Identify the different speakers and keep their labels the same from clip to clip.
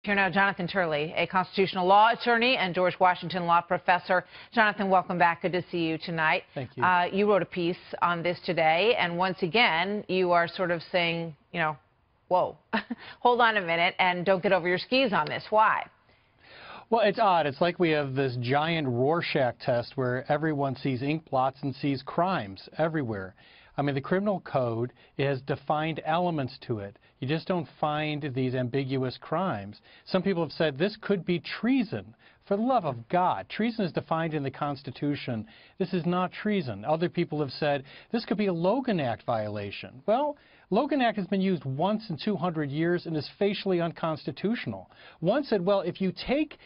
Speaker 1: Here now, Jonathan Turley, a constitutional law attorney and George Washington law professor. Jonathan, welcome back. Good to see you tonight.
Speaker 2: Thank you.
Speaker 1: You wrote a piece on this today, and once again, you are sort of saying, whoa, hold on a minute, and don't get over your skis on this. Why?
Speaker 2: Well, it's odd. It's like we have this giant Rorschach test where everyone sees ink blots and sees crimes everywhere. I mean, the criminal code has defined elements to it. You just don't find these ambiguous crimes. Some people have said this could be treason. For the love of God, treason is defined in the Constitution. This is not treason. Other people have said this could be a Logan Act violation. Well, Logan Act has been used once in 200 years and is facially unconstitutional. One said, well, if you take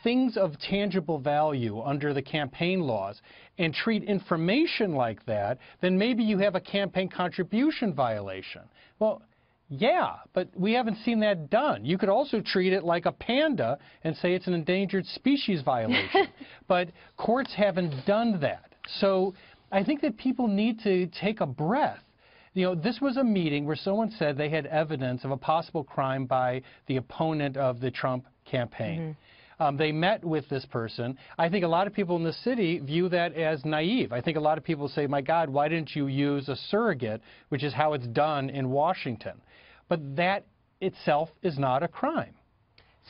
Speaker 2: things of tangible value under the campaign laws and treat information like that, then maybe you have a campaign contribution violation. Well, yeah, but we haven't seen that done. You could also treat it like a panda and say it's an endangered species violation. But courts haven't done that. So I think that people need to take a breath. You know, this was a meeting where someone said they had evidence of a possible crime by the opponent of the Trump campaign. They met with this person. I think a lot of people in the city view that as naive. I think a lot of people say, my God, why didn't you use a surrogate, which is how it's done in Washington. But that itself is not a crime.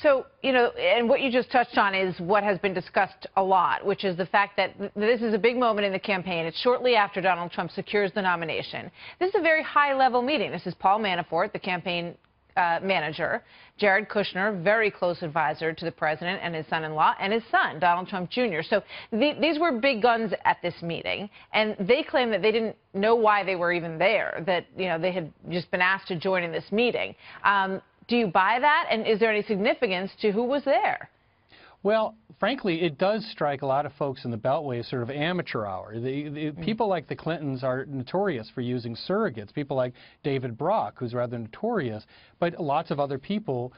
Speaker 1: So, and what you just touched on is what has been discussed a lot, which is the fact that this is a big moment in the campaign. It's shortly after Donald Trump secures the nomination. This is a very high-level meeting. This is Paul Manafort, the campaign manager, Jared Kushner, very close advisor to the president and his son-in-law, and his son, Donald Trump Jr. So these were big guns at this meeting, and they claim that they didn't know why they were even there, that they had just been asked to join in this meeting. Do you buy that, and is there any significance to who was there?
Speaker 2: Well, frankly, it does strike a lot of folks in the Beltway as sort of amateur hour. People like the Clintons are notorious for using surrogates. People like David Brock, who's rather notorious, but lots of other people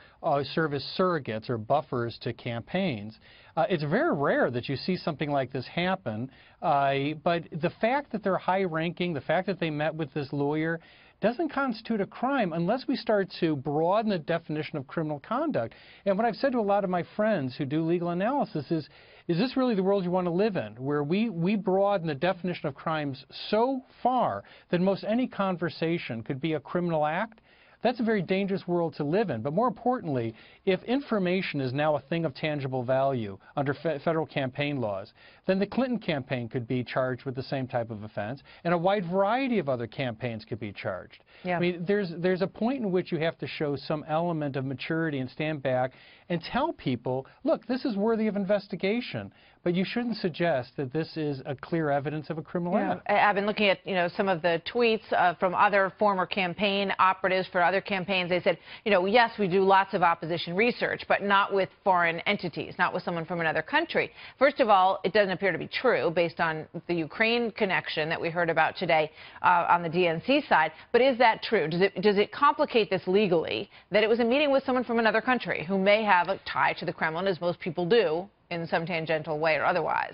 Speaker 2: serve as surrogates or buffers to campaigns. It's very rare that you see something like this happen, but the fact that they're high-ranking, the fact that they met with this lawyer, doesn't constitute a crime unless we start to broaden the definition of criminal conduct. And what I've said to a lot of my friends who do legal analysis is this really the world you want to live in, where we broaden the definition of crimes so far that most any conversation could be a criminal act? That's a very dangerous world to live in. But more importantly, if information is now a thing of tangible value under federal campaign laws, then the Clinton campaign could be charged with the same type of offense, and a wide variety of other campaigns could be charged. Yeah. I mean, there's a point in which you have to show some element of maturity and stand back and tell people, look, this is worthy of investigation. But you shouldn't suggest that this is a clear evidence of a criminal act.
Speaker 1: I've been looking at, some of the tweets from other former campaign operatives for other campaigns. They said, yes, we do lots of opposition research, but not with foreign entities, not with someone from another country. First of all, it doesn't appear to be true based on the Ukraine connection that we heard about today on the DNC side. But is that true? Does it complicate this legally that it was a meeting with someone from another country who may have a tie to the Kremlin, as most people do, in some tangential way or otherwise?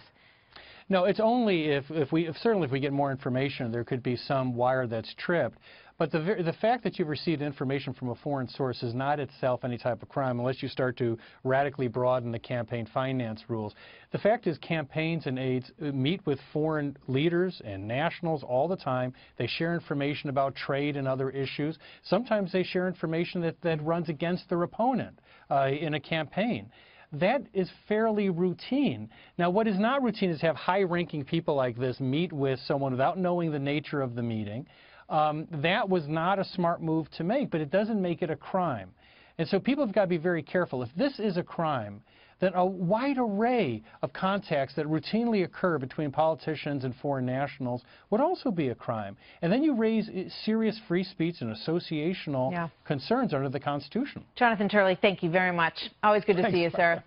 Speaker 2: No, it's only if we get more information, there could be some wire that's tripped. But the fact that you've received information from a foreign source is not itself any type of crime unless you start to radically broaden the campaign finance rules. The fact is campaigns and aides meet with foreign leaders and nationals all the time. They share information about trade and other issues. Sometimes they share information that runs against their opponent in a campaign. That is fairly routine. Now, what is not routine is have high-ranking people like this meet with someone without knowing the nature of the meeting. That was not a smart move to make, but it doesn't make it a crime. And so people have got to be very careful. If this is a crime, then a wide array of contacts that routinely occur between politicians and foreign nationals would also be a crime. And then you raise serious free speech and associational concerns under the Constitution.
Speaker 1: Jonathan Turley, thank you very much. Always good to see you, sir.